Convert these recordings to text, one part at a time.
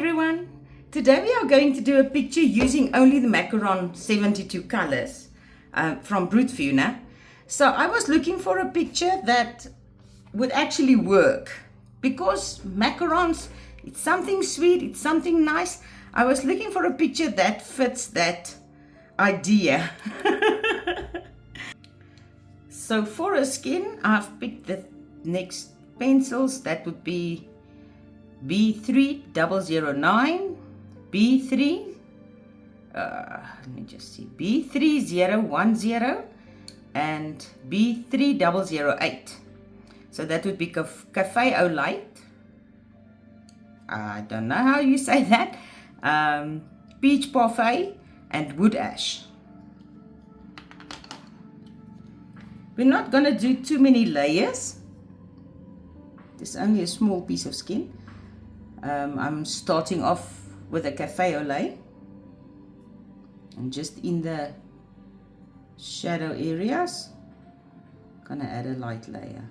everyone. Today we are going to do a picture using only the Macaron 72 colors from Brutfuner. So I was looking for a picture that would actually work because macarons, it's something sweet, it's something nice. I was looking for a picture that fits that idea. So for a skin, I've picked the next pencils. That would be B3009, B3, let me just see, B3010, and B3008. So that would be Cafe Au Lait. I don't know how you say that. Peach Parfait and Wood Ash. We're not going to do too many layers. There's only a small piece of skin. I'm starting off with a Cafe Au Lait. And just in the shadow areas, I'm going to add a light layer.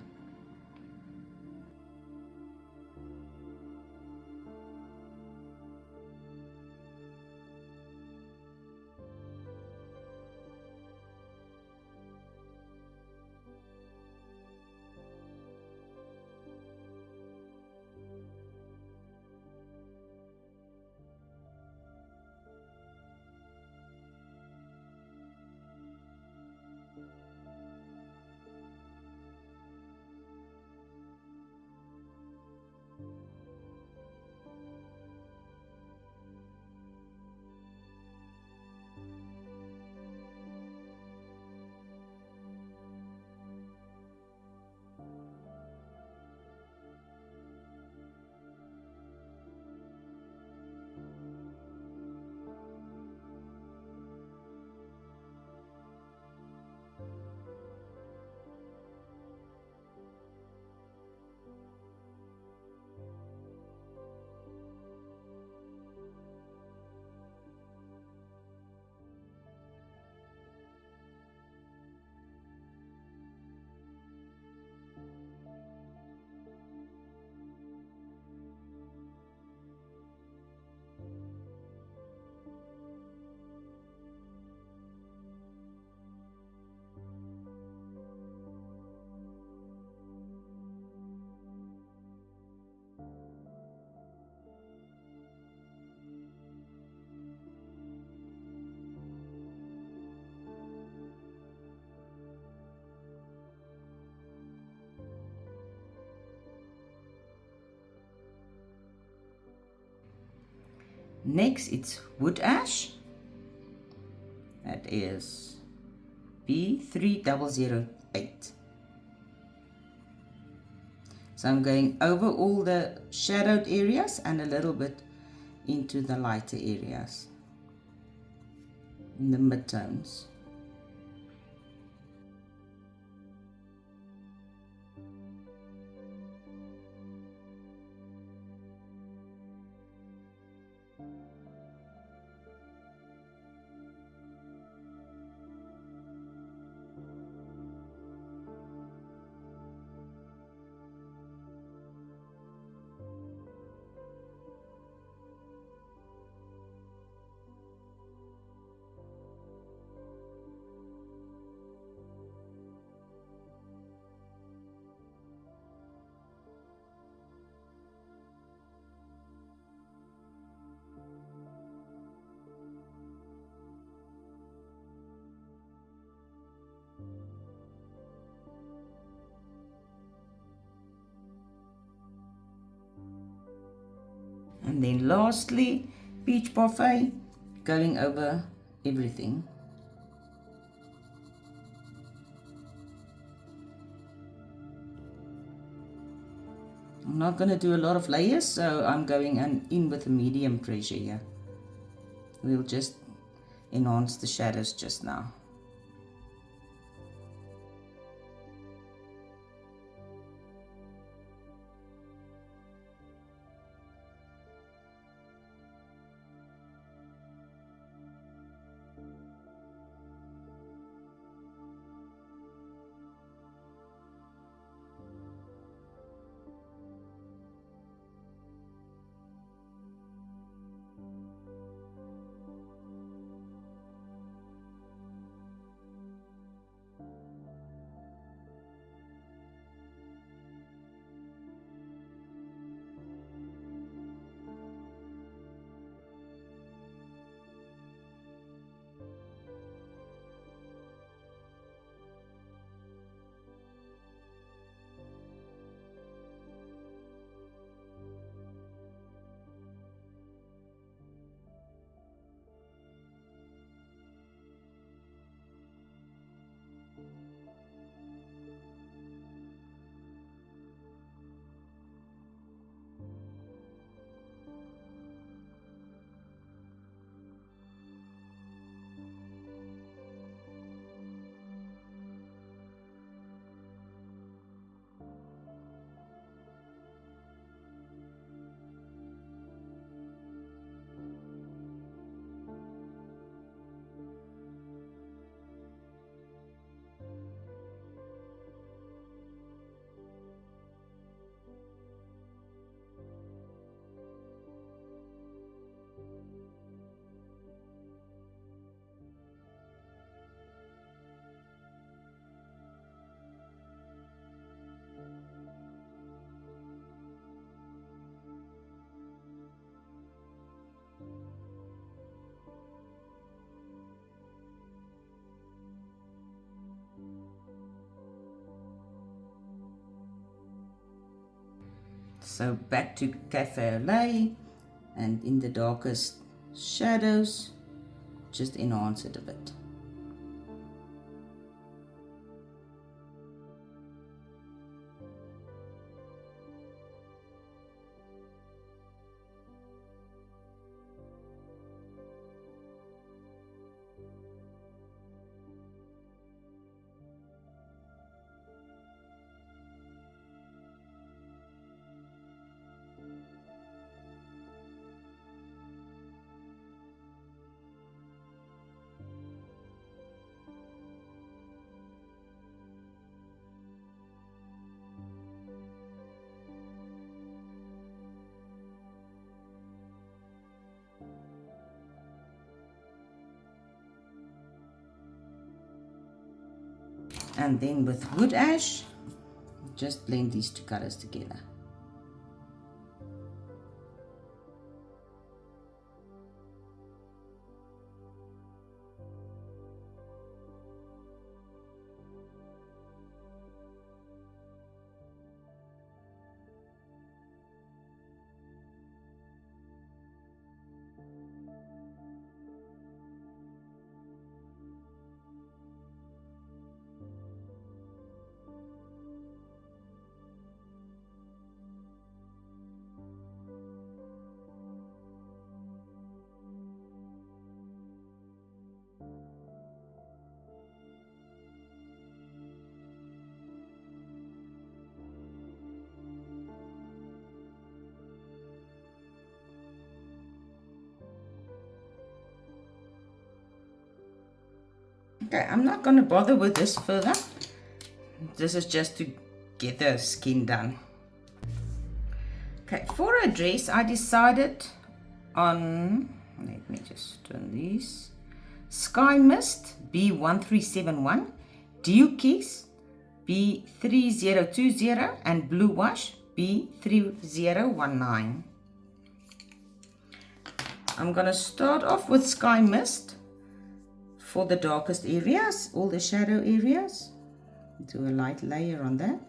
Next, it's Wood Ash. That is B3008. So I'm going over all the shadowed areas and a little bit into the lighter areas, in the midtones. And then lastly, Peach Parfait, going over everything. I'm not going to do a lot of layers, so I'm going in with a medium pressure here. We'll just enhance the shadows just now. So back to Cafe au Lait, and in the darkest shadows, just enhance it a bit. And then with wood ash, just blend these two colors together. Okay, I'm not going to bother with this further. This is just to get the skin done. Okay, for a dress, I decided on, let me just turn these, Sky Mist B1371, Dew Kiss B3020, and Blue Wash B3019. I'm going to start off with Sky Mist for the darkest areas, all the shadow areas. Do a light layer on that.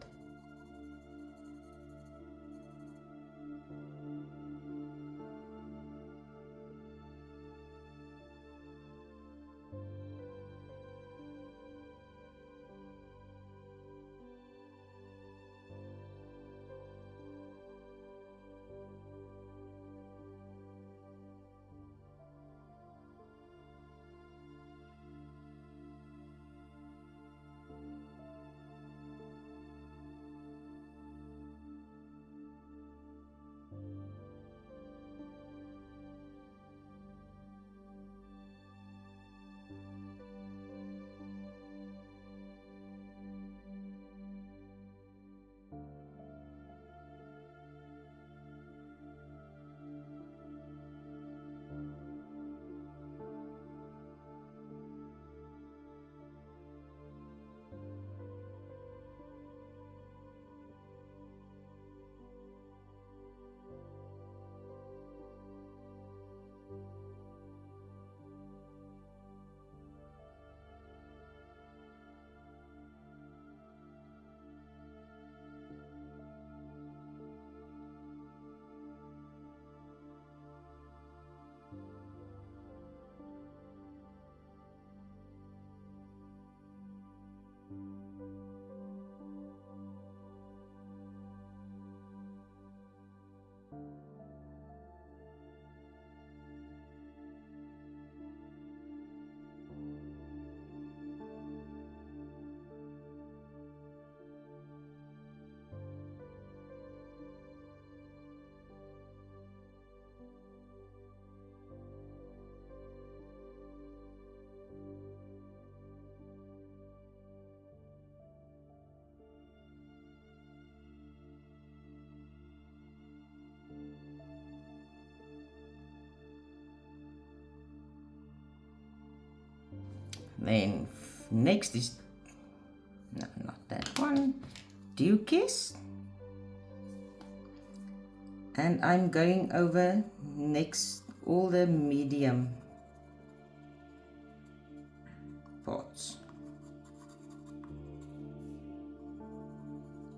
Then next is, no, not that one, Dew Kiss. And I'm going over next all the medium parts.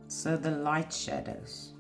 So the light shadows.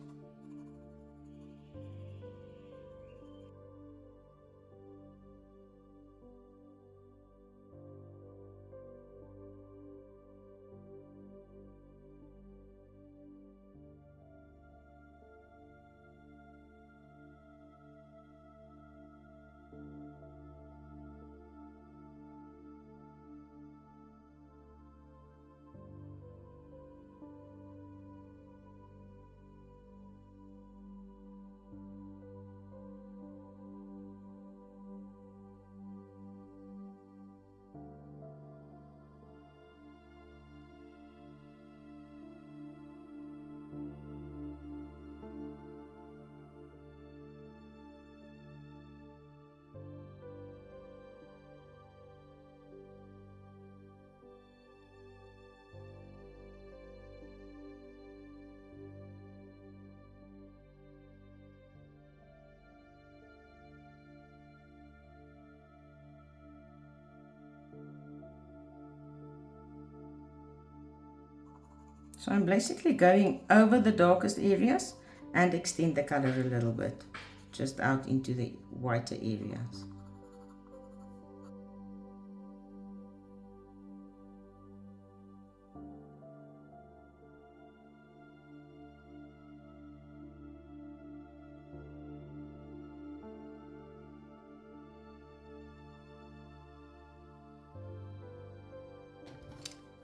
So I'm basically going over the darkest areas and extend the color a little bit, just out into the whiter areas.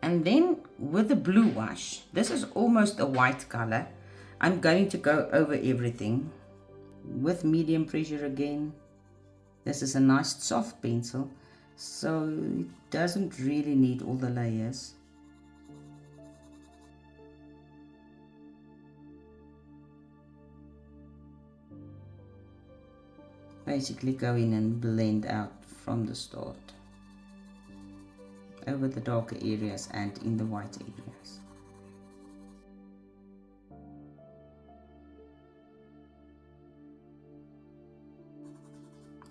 And then with the blue wash, this is almost a white color, I'm going to go over everything with medium pressure again. This is a nice soft pencil, so it doesn't really need all the layers. Basically go in and blend out from the start over the darker areas and in the white areas.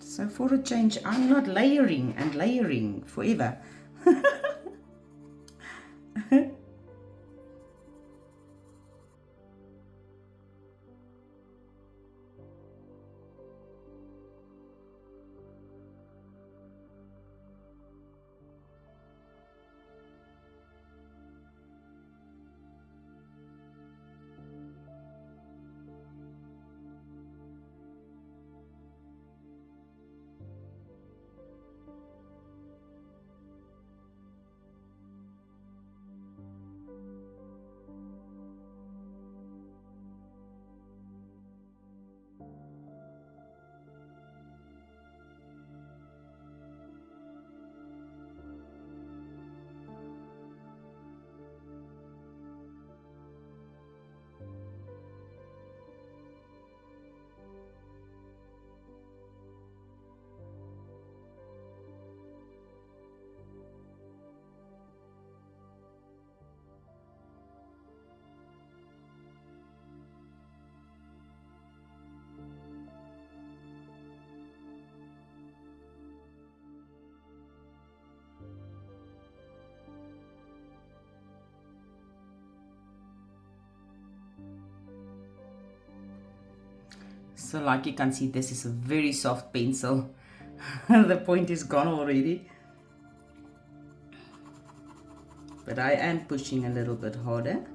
So for a change, I'm not layering and layering forever. So like you can see, this is a very soft pencil. The point is gone already. But I am pushing a little bit harder.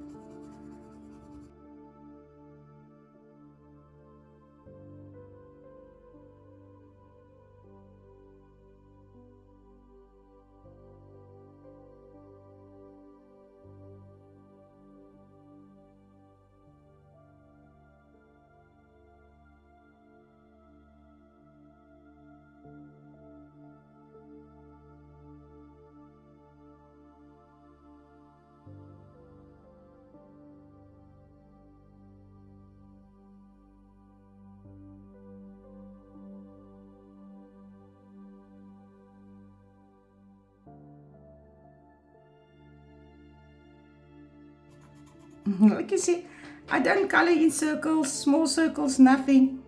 Like you see, I don't color in circles, small circles, nothing.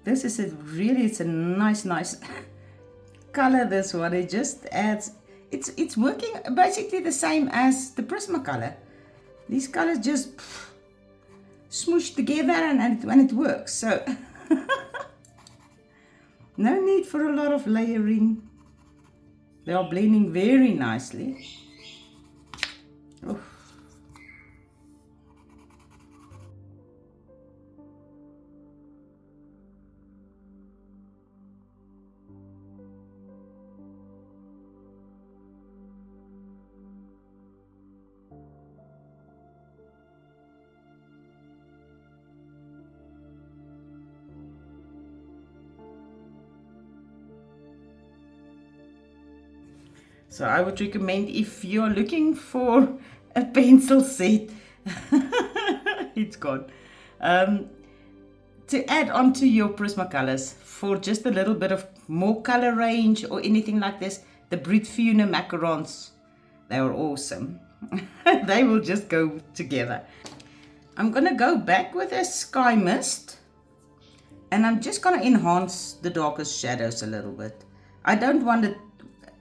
This is it's a nice color, this one. It just adds, it's working basically the same as the Prismacolor. These colors just smoosh together and it works. So no need for a lot of layering. They are blending very nicely. Oh. So I would recommend, if you're looking for a pencil set, it's gone, to add on to your Prismacolors for just a little bit of more color range or anything like this, the Brutfuner Macarons, they are awesome. They will just go together. I'm going to go back with a Sky Mist, and I'm just going to enhance the darkest shadows a little bit. I don't want it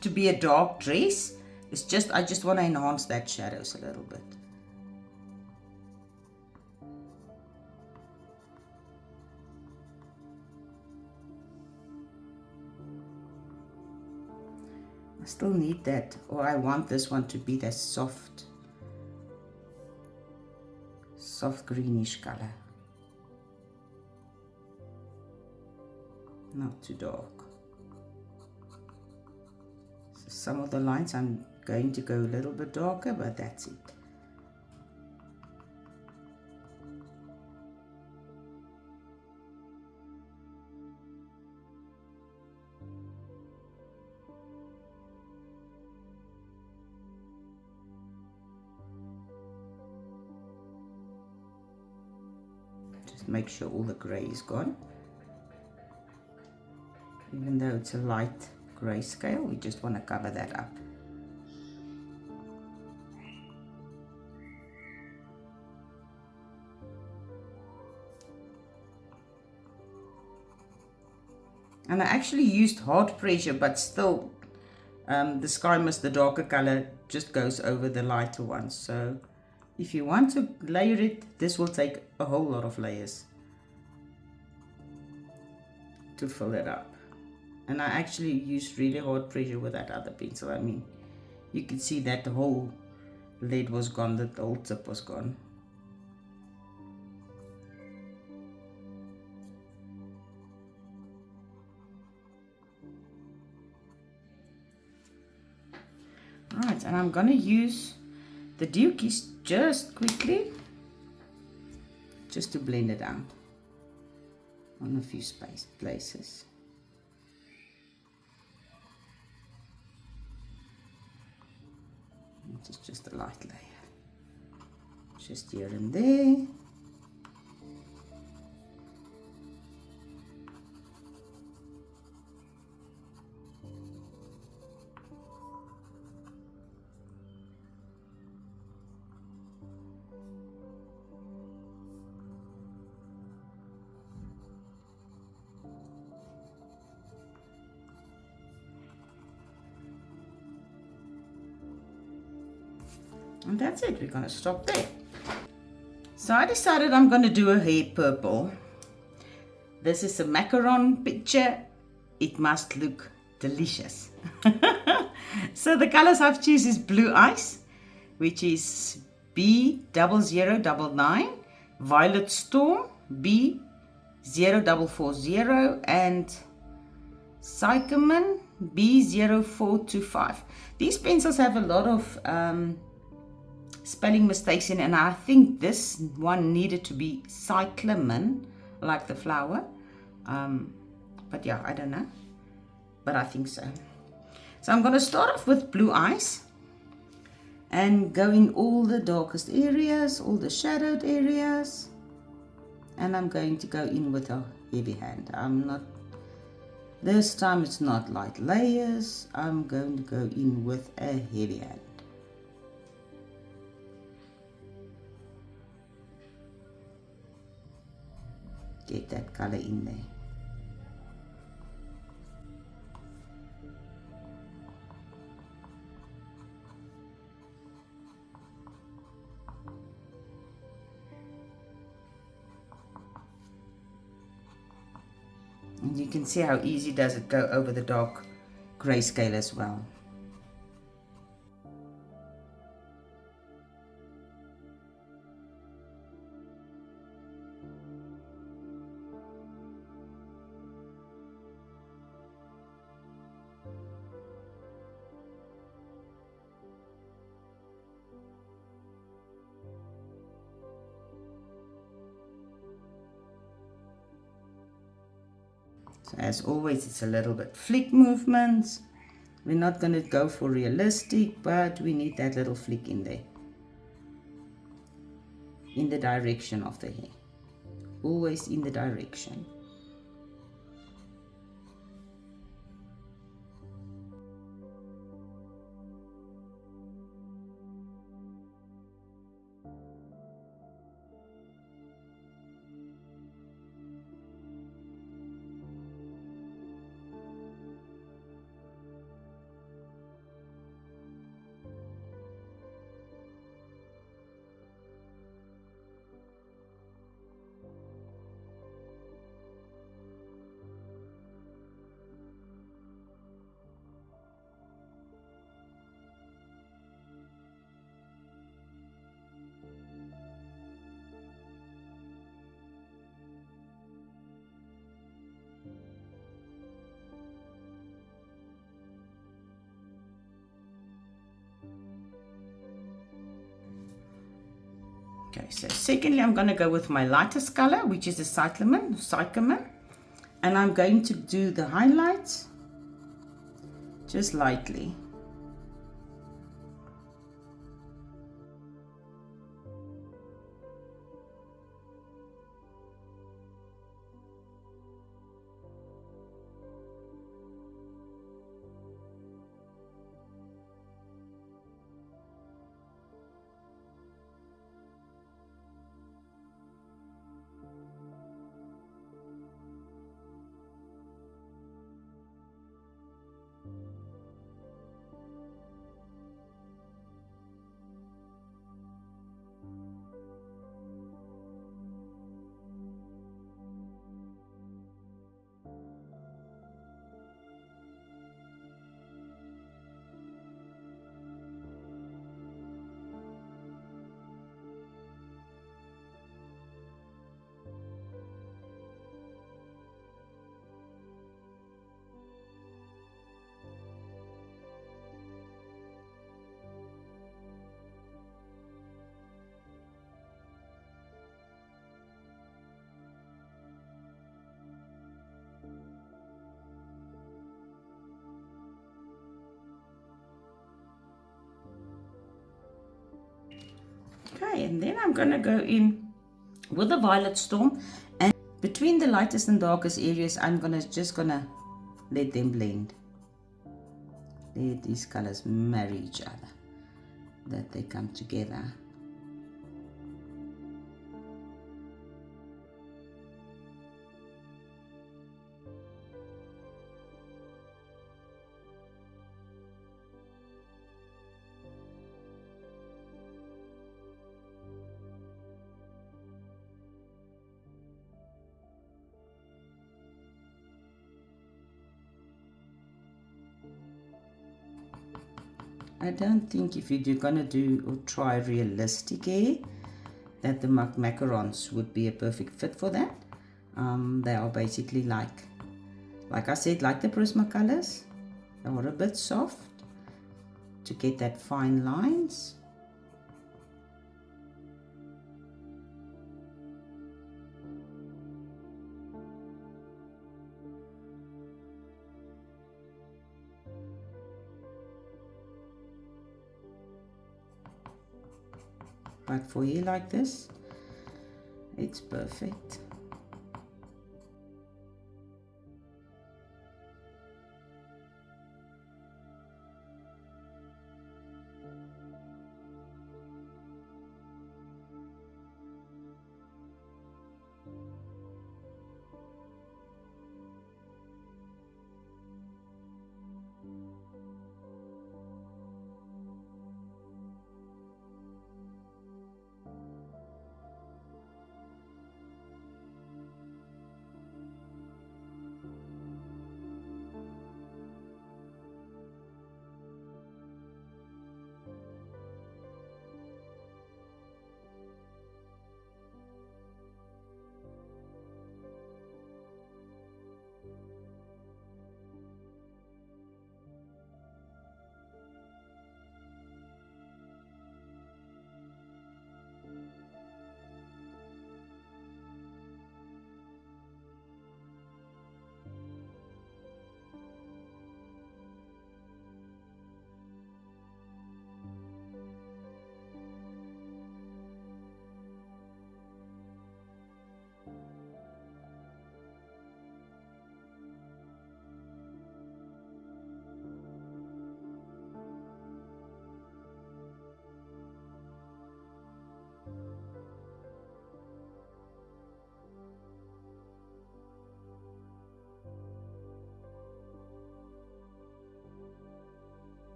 to be a dark dress. It's just, I just want to enhance that shadows a little bit. I still need that, or I want this one to be that soft greenish color. Not too dark. So some of the lines I'm going to go a little bit darker, but that's it. Just make sure all the gray is gone. Even though it's a light grayscale, we just want to cover that up. And I actually used hard pressure, but still the Sky Mist, the darker color, just goes over the lighter one. So if you want to layer it, this will take a whole lot of layers to fill it up. And I actually used really hard pressure with that other pencil. I mean, you could see that the whole lid was gone, the whole tip was gone. Right, and I'm going to use the Dookies just quickly, just to blend it out on a few places. It's just a light layer, just here and there. And that's it, we're going to stop there. So I decided I'm going to do a hair purple. This is a macaron picture. It must look delicious. So the colors I've chosen is Blue Ice, which is B0099, Violet Storm, B0440, and Cyclamen, B0425. These pencils have a lot of spelling mistakes in, and I think this one needed to be cyclamen, like the flower. But yeah, I don't know, but I think so. So I'm going to start off with Blue Ice and go in all the darkest areas, all the shadowed areas, and I'm going to go in with a heavy hand. This time it's not light layers, I'm going to go in with a heavy hand. Get that color in there. And you can see how easy does it go over the dark grayscale as well. So as always, it's a little bit flick movements. We're not going to go for realistic, but we need that little flick in there, in the direction of the hair, always in the direction. Okay, so secondly, I'm going to go with my lightest color, which is the cyclamen, and I'm going to do the highlights just lightly. Okay, and then I'm going to go in with the violet storm, and between the lightest and darkest areas, I'm just gonna let them blend. Let these colors marry each other, that they come together. I don't think if you're gonna do or try realistic hair, that the macarons would be a perfect fit for that. They are basically like I said, like the Prismacolors. They are a bit soft to get that fine lines. But for hair like this, it's perfect.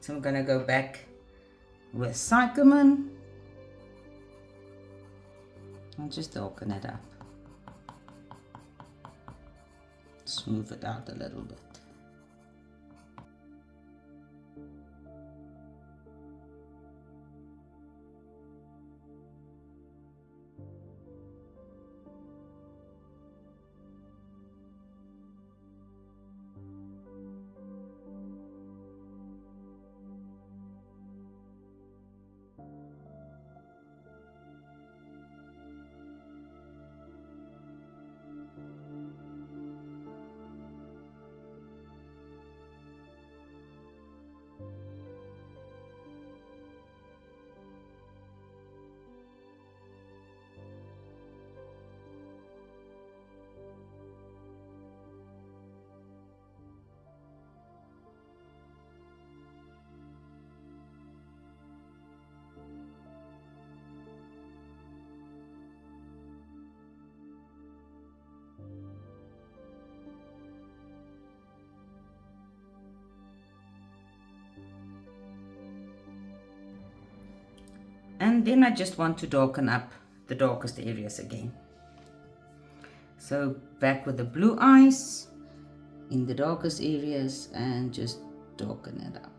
So I'm going to go back with cyclamen and just darken it up. Smooth it out a little bit. And then I just want to darken up the darkest areas again. So back with the blue eyes in the darkest areas and just darken it up.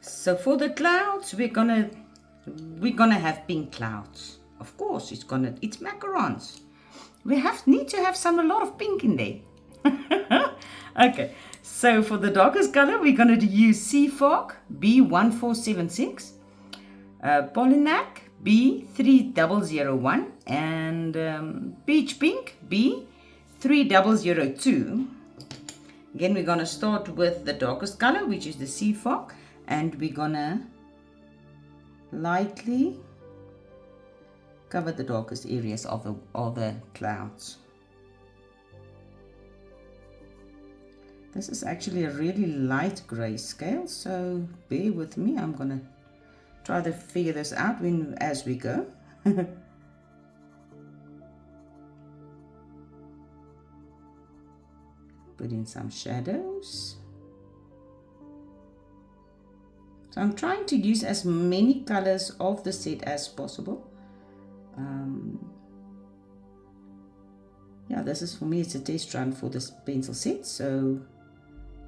So for the clouds, we're gonna have pink clouds. Of course, it's macarons. We need to have a lot of pink in there. Okay, so for the darkest color, we're gonna use Sea Fog B1476, Polynac B3001, and Peach Pink B3002. Again, we're gonna start with the darkest color, which is the Sea Fog, and we're gonna lightly cover the darkest areas of the clouds. This is actually a really light grayscale, so bear with me. I'm gonna try to figure this out as we go. Put in some shadows. So I'm trying to use as many colors of the set as possible. Yeah, this is, for me, it's a test run for this pencil set, so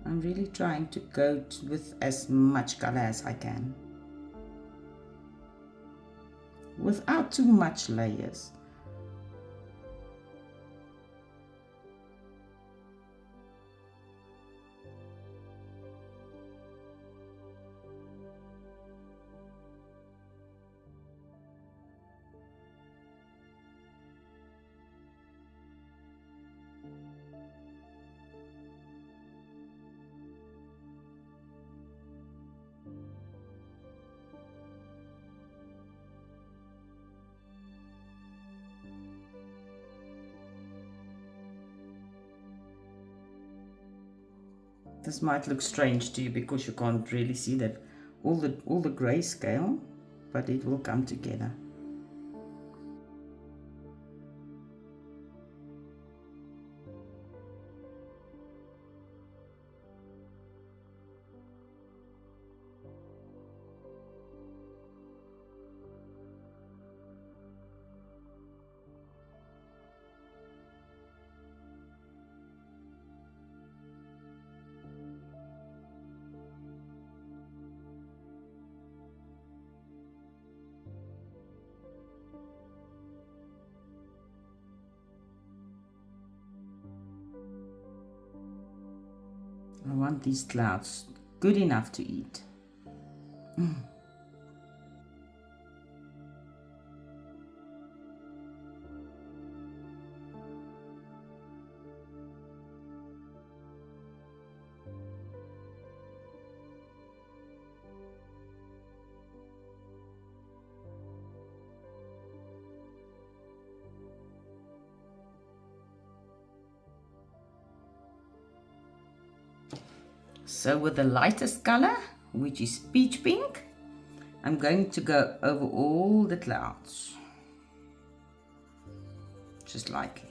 I'm really trying to go with as much color as I can without too much layers. This might look strange to you because you can't really see that all the grayscale, but it will come together. I want these clouds good enough to eat. So with the lightest color, which is peach pink, I'm going to go over all the clouds, just lightly.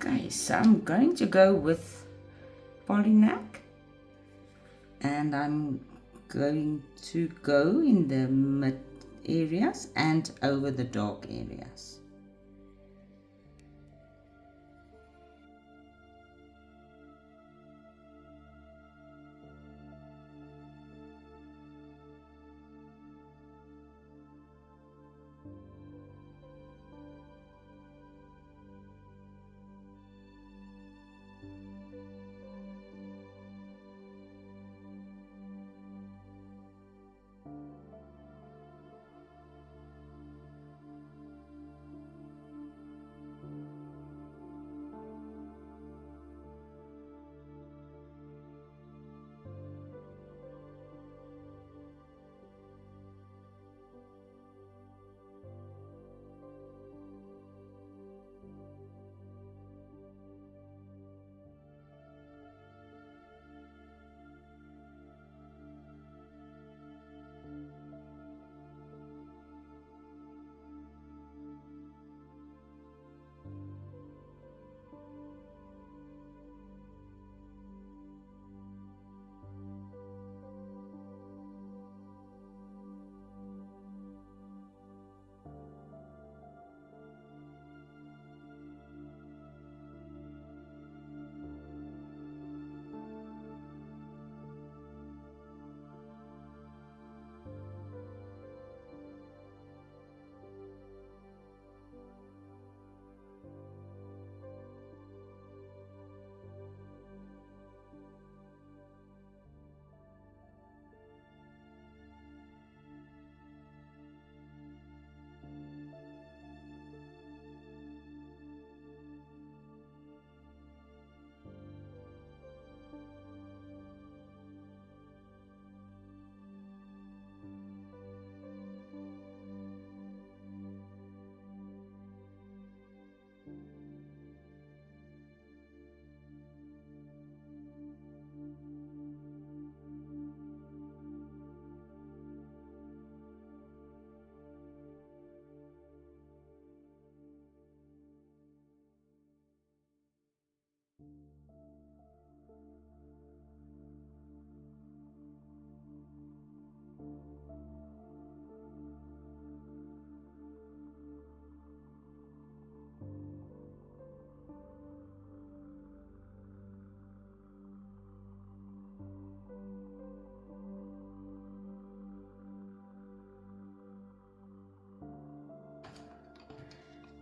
Okay, so I'm going to go with Polynac, and I'm going to go in the mid areas and over the dark areas.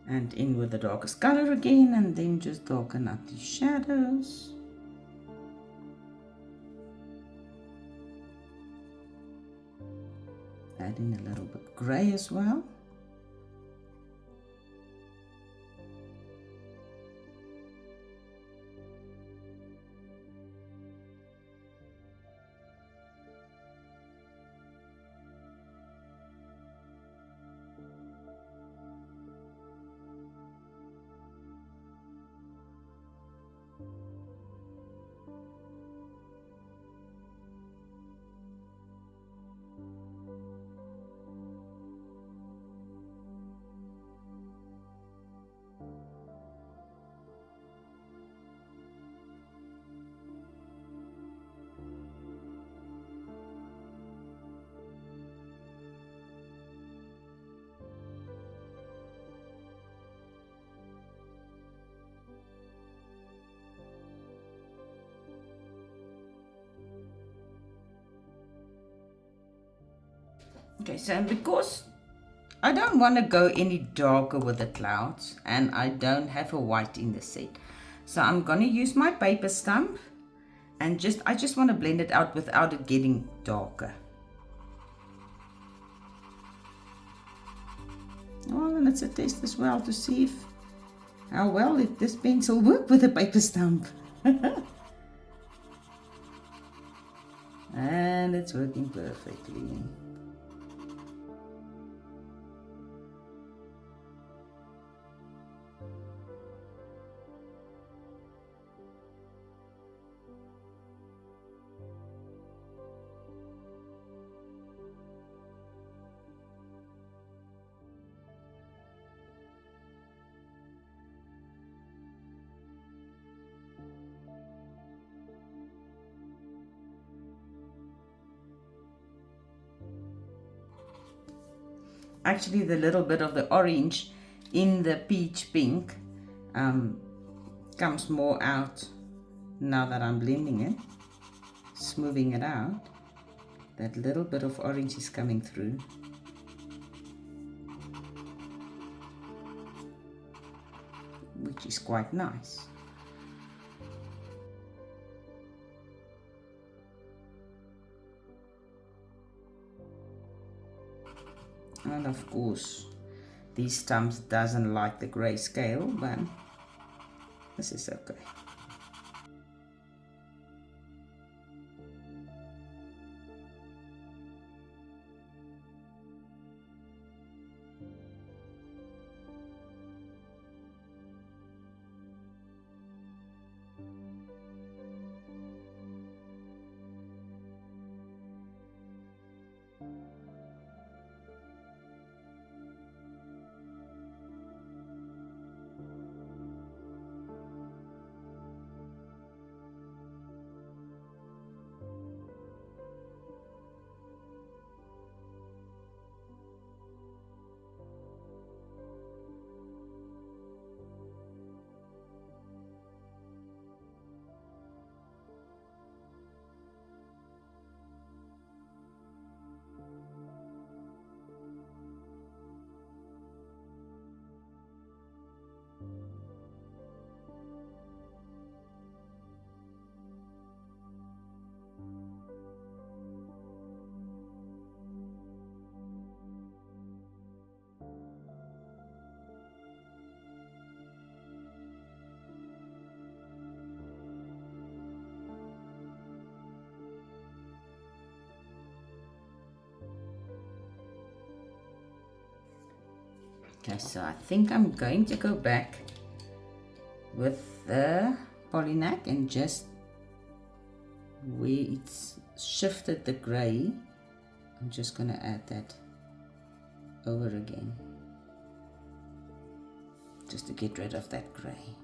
And in with the darkest color again, and then just darken up the shadows. Adding a little bit gray as well. Okay, so because I don't want to go any darker with the clouds, and I don't have a white in the set, so I'm going to use my paper stump and I just want to blend it out without it getting darker. Oh, and it's a test as well to see how well this pencil works with a paper stump. And it's working perfectly. Actually, the little bit of the orange in the peach pink comes more out now that I'm blending it, smoothing it out. That little bit of orange is coming through. Which is quite nice. And of course, these stumps doesn't like the grayscale, but this is okay. Okay, so I think I'm going to go back with the Polynac and just where it's shifted the gray, I'm just going to add that over again, just to get rid of that gray.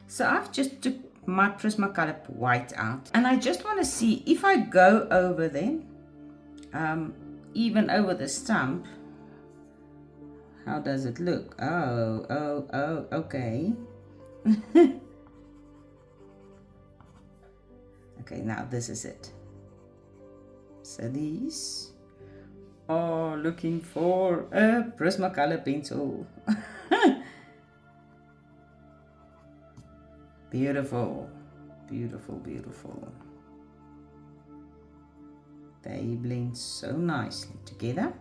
So I've just took my Prismacolor white out, and I just want to see if I go over then, even over the stump, how does it look? Oh, okay. Okay, now this is it. So these are looking for a Prismacolor pencil. Beautiful, beautiful, beautiful. They blend so nicely together.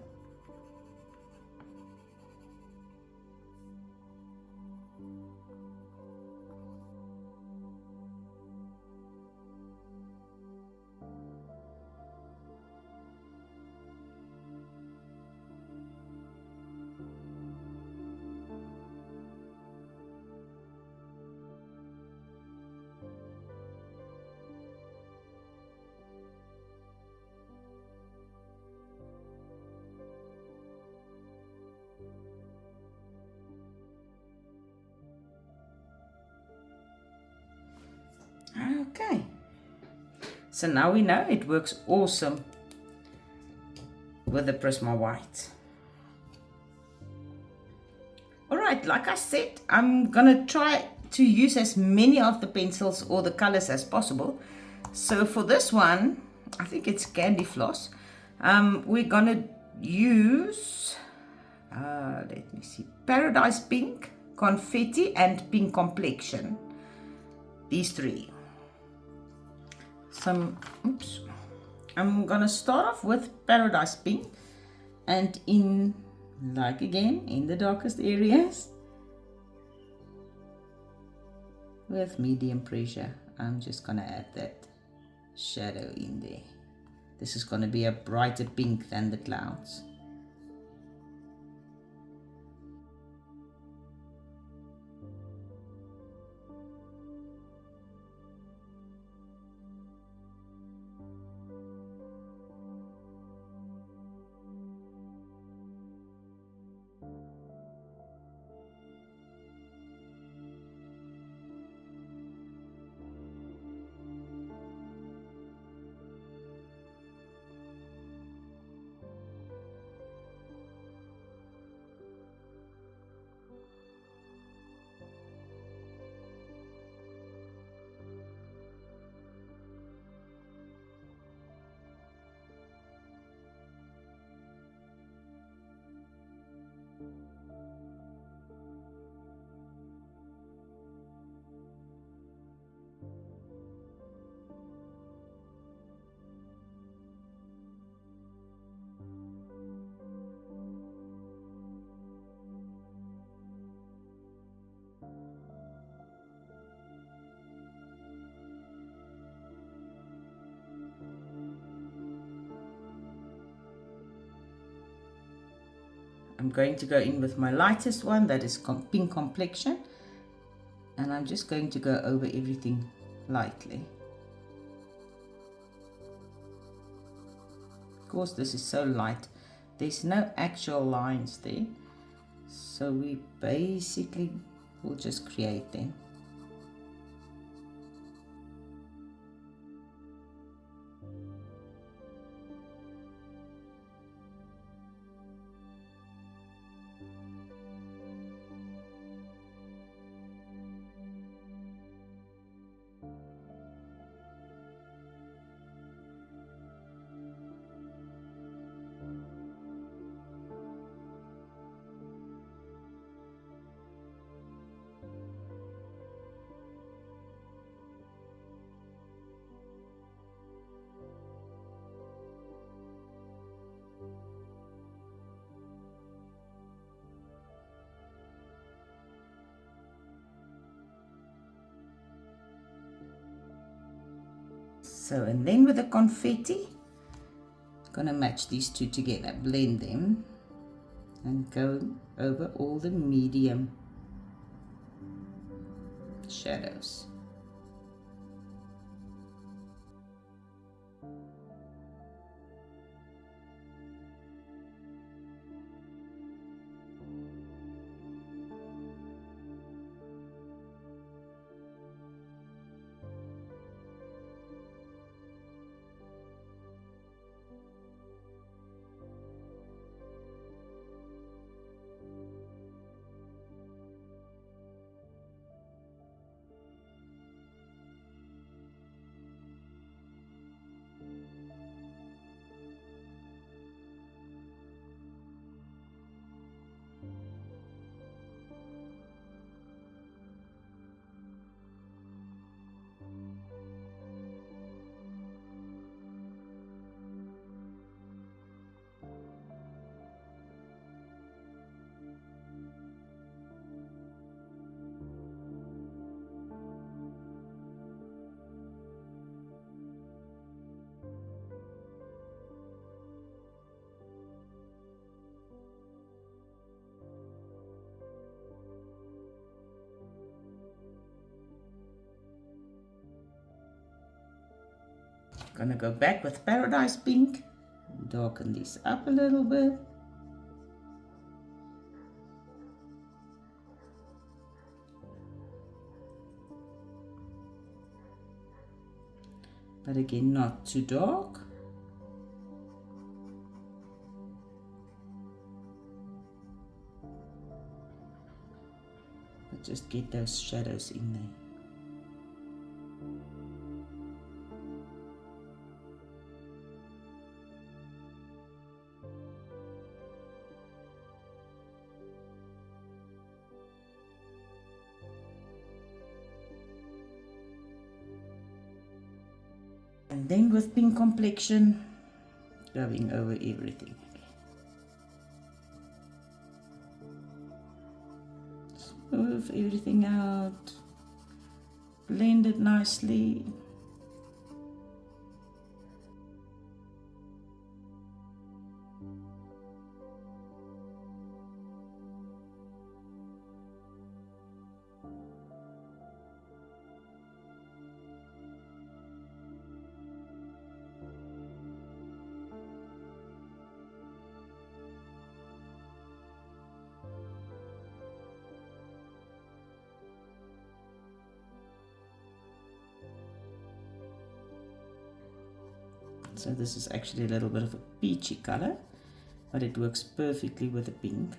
Okay, so now we know it works awesome with the Prisma white. Alright, like I said, I'm gonna try to use as many of the pencils or the colors as possible. So for this one, I think it's Candy Floss, we're gonna use, let me see, Paradise Pink, Confetti, and Pink Complexion. These three. I'm gonna start off with Paradise Pink, and in the darkest areas with medium pressure, I'm just gonna add that shadow in there. This is gonna be a brighter pink than the clouds. I'm going to go in with my lightest one, that is Pink Complexion, and I'm just going to go over everything lightly. Of course, this is so light, there's no actual lines there, so we basically will just create them. So, and then with the confetti, gonna match these two together, blend them, and go over all the medium shadows. Gonna go back with Paradise Pink, darken these up a little bit. But again, not too dark. But just get those shadows in there. And then with pink complexion, going over everything. Smooth everything out, blend it nicely. So this is actually a little bit of a peachy color, but it works perfectly with the pink.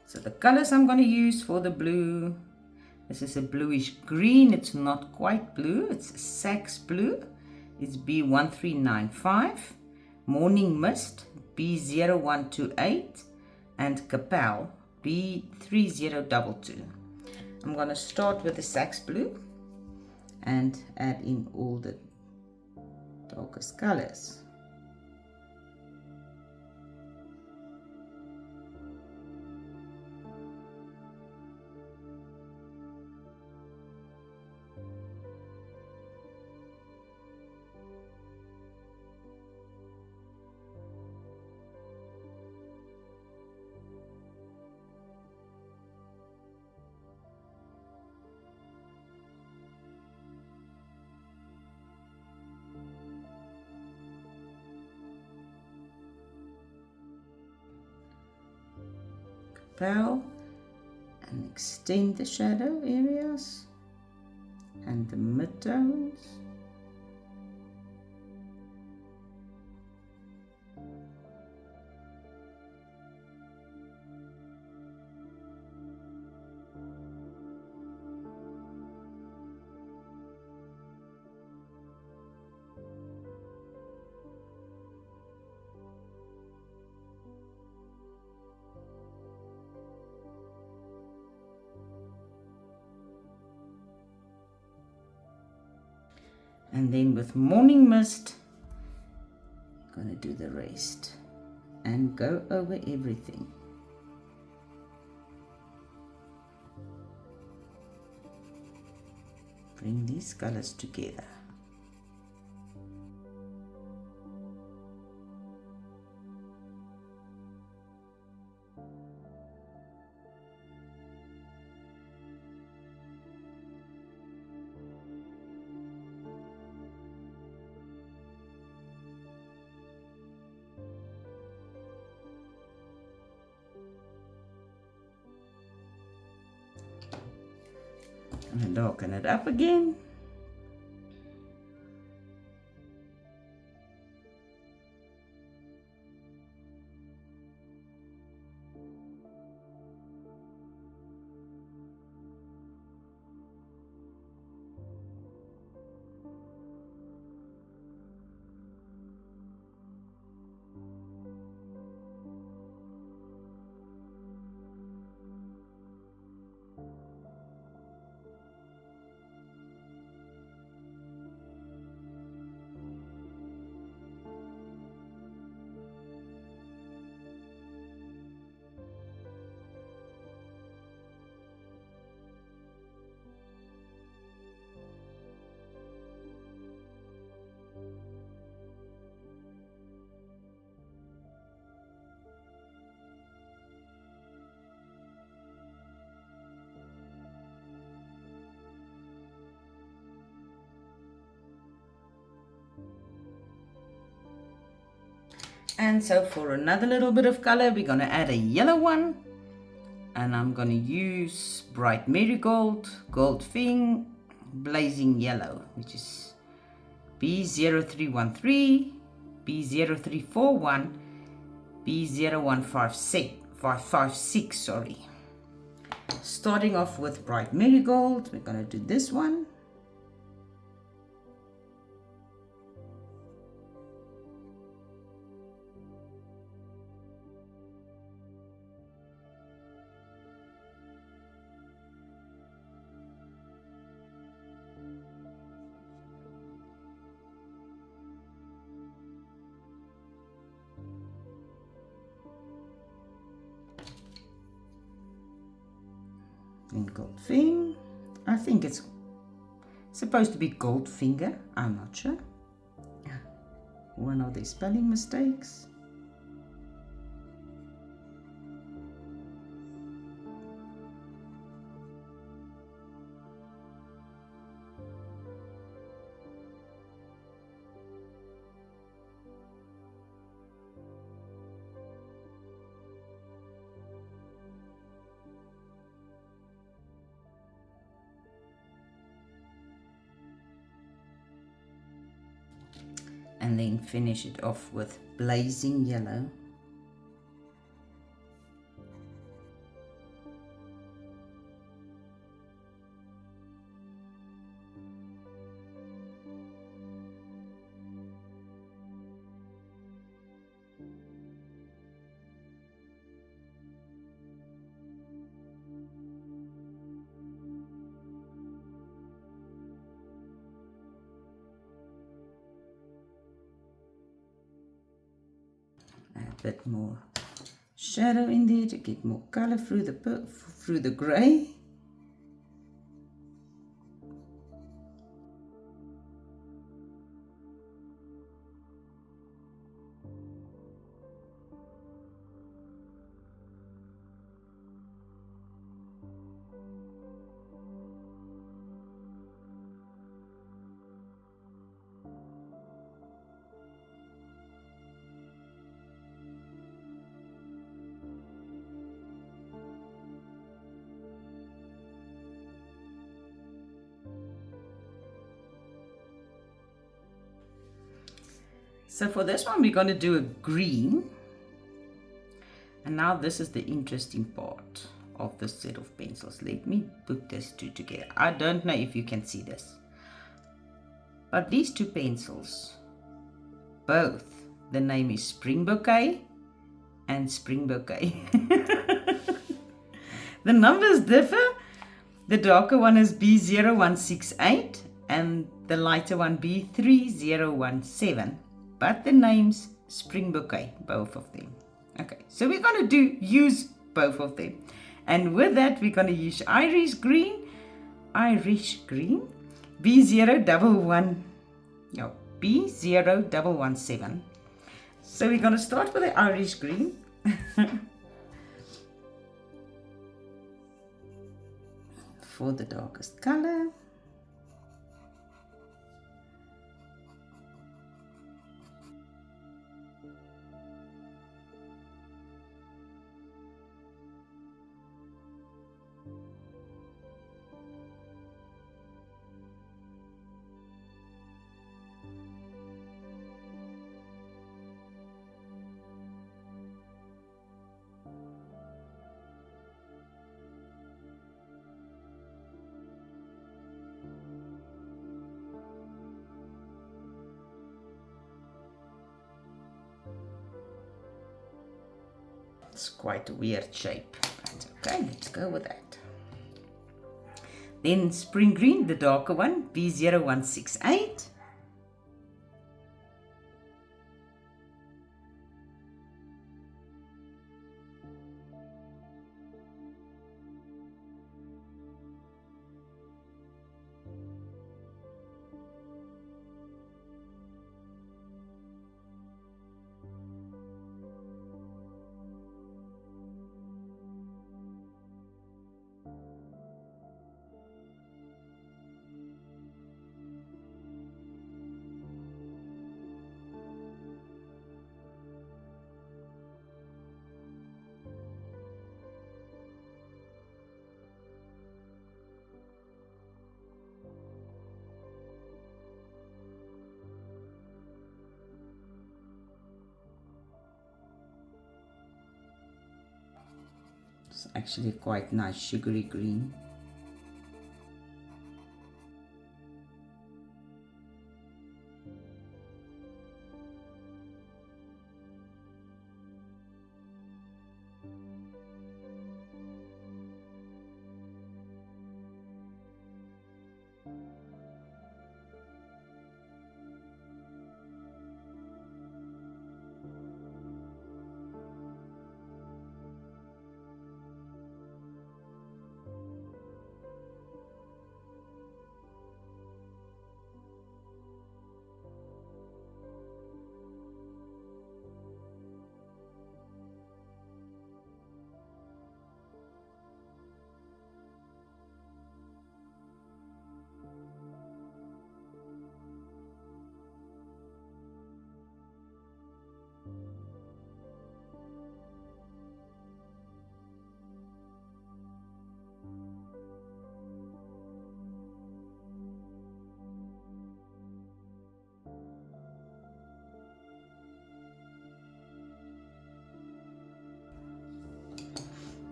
So the colors I'm going to use for the blue, this is a bluish green. It's not quite blue, it's Sax blue. It's B1395, Morning Mist B0128, and Capel B3022. I'm going to start with the Sax blue and add in all the darkest colors. And extend the shadow areas and the midtones. And then with Morning Mist, I'm going to do the rest and go over everything. Bring these colors together. And darken it up again. And so for another little bit of color, we're going to add a yellow one. And I'm going to use Bright Marigold, Goldfing, Blazing Yellow, which is B0313, B0341, B01556, sorry. Starting off with Bright Marigold, we're going to do this one. In Goldfing, I think it's supposed to be Goldfinger, I'm not sure. One of the spelling mistakes. And then finish it off with Blazing Yellow. A bit more shadow in there to get more color through the gray. So for this one, we're going to do a green. And now this is the interesting part of this set of pencils. Let me put these two together. I don't know if you can see this. But these two pencils, both, the name is Spring Bouquet and Spring Bouquet. The numbers differ. The darker one is B0168 and the lighter one B3017. But the name's Spring Bouquet, both of them. Okay, so we're going to use both of them. And with that, we're going to use Irish Green, B0117. So we're going to start with the Irish Green. For the darkest color. It's quite a weird shape, but okay, let's go with that. Then Spring Green, the darker one, B0168. actually quite nice sugary green.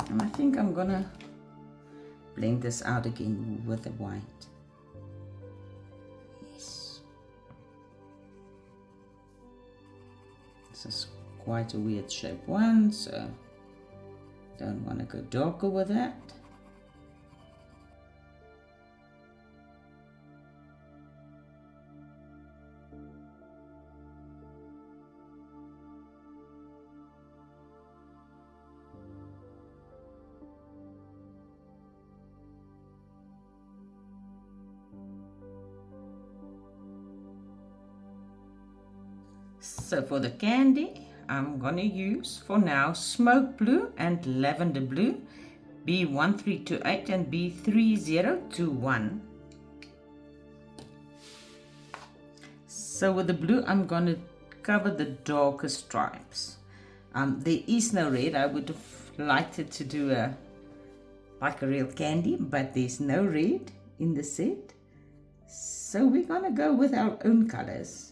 And I think I'm gonna blend this out again with the white. Yes. This is quite a weird shape one, so don't want to go darker with that. So for the candy, I'm going to use for now smoke blue and lavender blue, B1328 and B3021. So with the blue, I'm going to cover the darker stripes. There is no red. I would have liked it to do like a real candy, but there's no red in the set. So we're going to go with our own colors.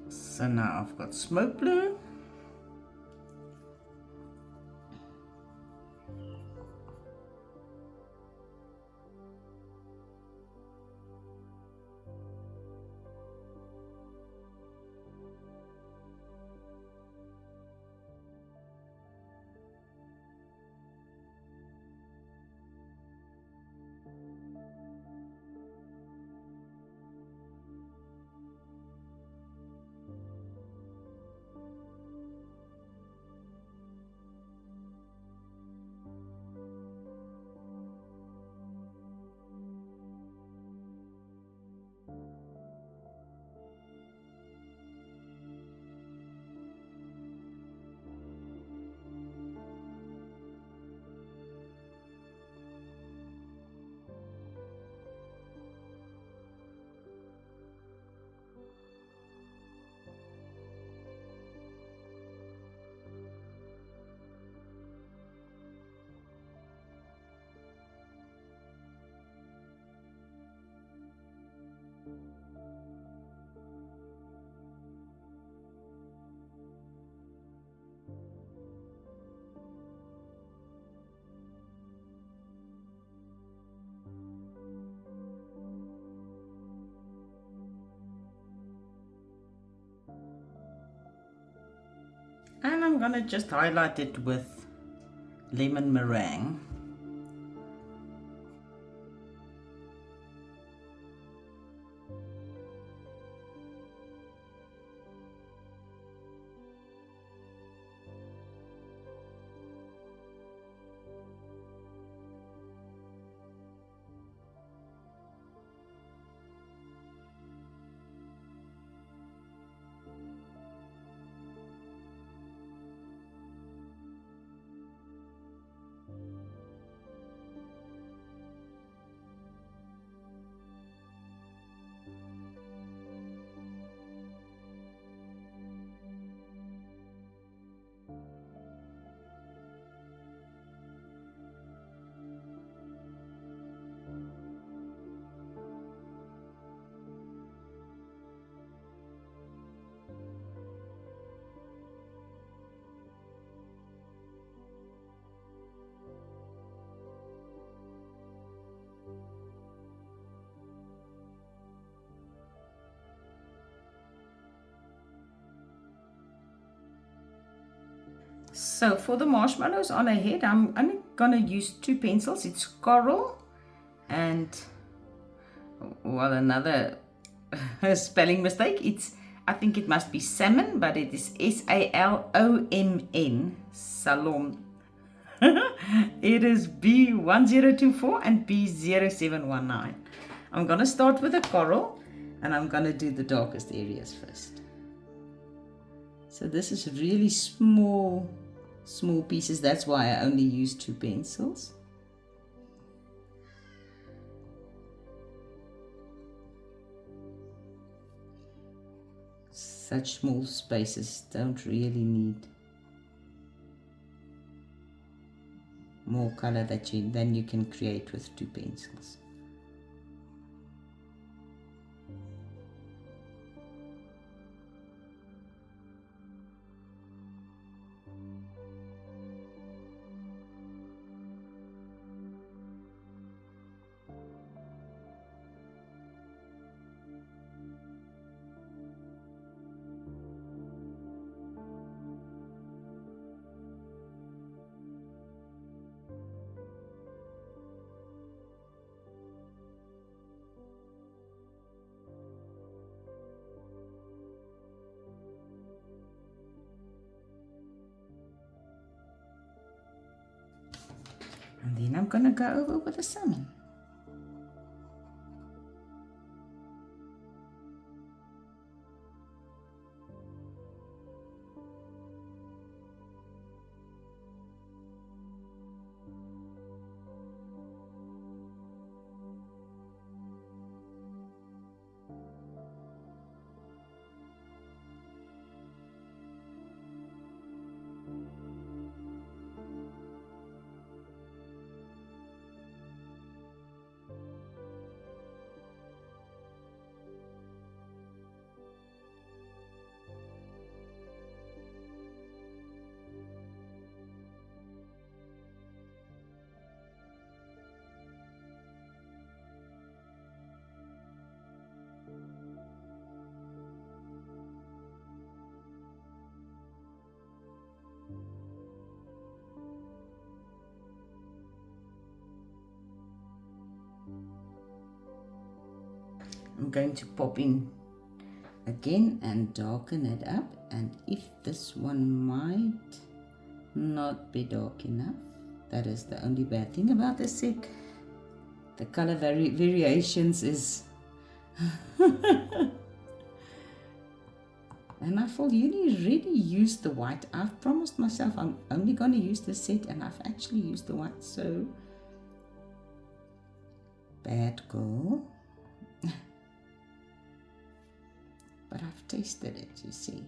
So now I've got smoke blue, I'm gonna just highlight it with lemon meringue. So for the marshmallows on ahead, I'm only gonna use 2 pencils. It's coral and, well, another spelling mistake. I think it must be salmon, but it is SALOMN, salom. It is B1024 and B0719. I'm gonna start with the coral and I'm gonna do the darkest areas first. So this is really small pieces. That's why I only use 2 pencils. Such small spaces don't really need more color than you can create with 2 pencils. And then I'm gonna go over with the salmon. I'm going to pop in again and darken it up, and if this one might not be dark enough, that is the only bad thing about this set. The color variations is and I've already used the white. I've promised myself I'm only going to use this set, and I've actually used the white, so bad girl. But I've tasted it, you see.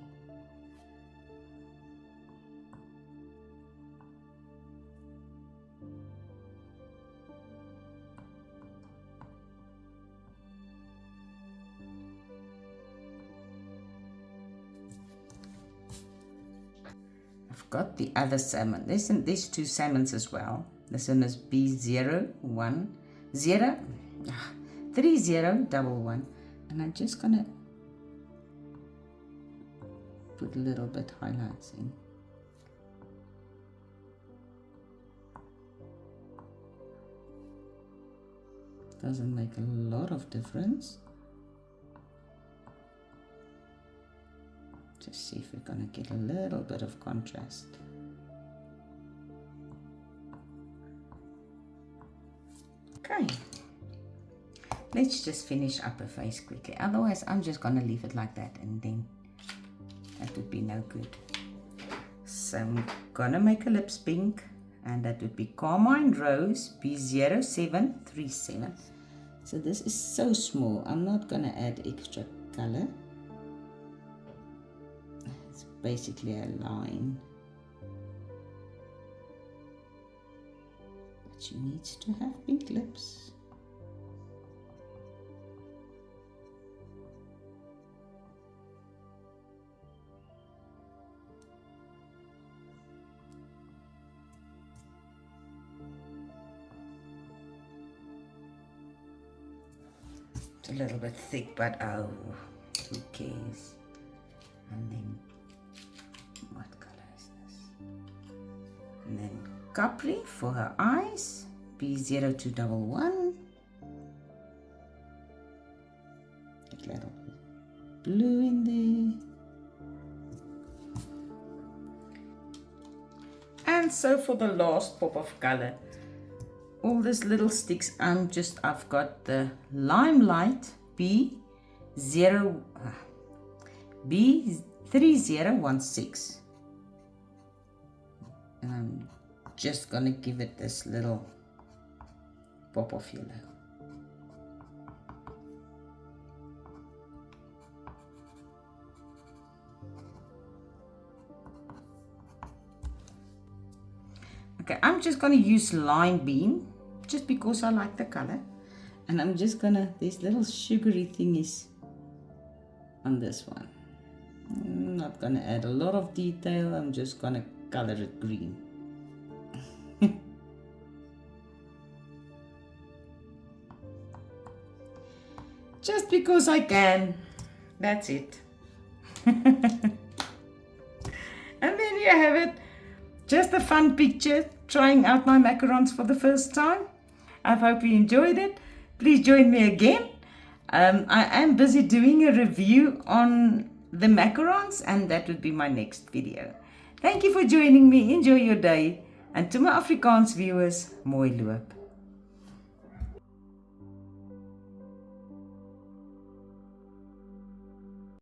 I've got the other salmon. There's 2 salmons as well. This one is B3011, and I'm just gonna put a little bit highlights in. Doesn't make a lot of difference. Just see if we're gonna get a little bit of contrast. Okay, let's just finish up her face quickly. Otherwise, I'm just gonna leave it like that, and then that would be no good. So I'm gonna make her lips pink, and that would be Carmine Rose B0737. So this is so small, I'm not gonna add extra color. It's basically a line. But she needs to have pink lips. It's a little bit thick, but oh, who cares? And then, what color is this? And then Capri for her eyes, B0211. Get a little blue in there. And so for the last pop of color, all these little sticks, I've got the Limelight B3016. And I'm just gonna give it this little pop of yellow. Okay, I'm just gonna use Lime Bean just because I like the color, and I'm just gonna, these little sugary thingies on this one. I'm not gonna add a lot of detail, I'm just gonna color it green. Just because I can, that's it. And there you have it, just a fun picture trying out my macarons for the first time. I hope you enjoyed it. Please join me again. I am busy doing a review on the macarons, and that would be my next video. Thank you for joining me. Enjoy your day. And to my Afrikaans viewers, mooi loop.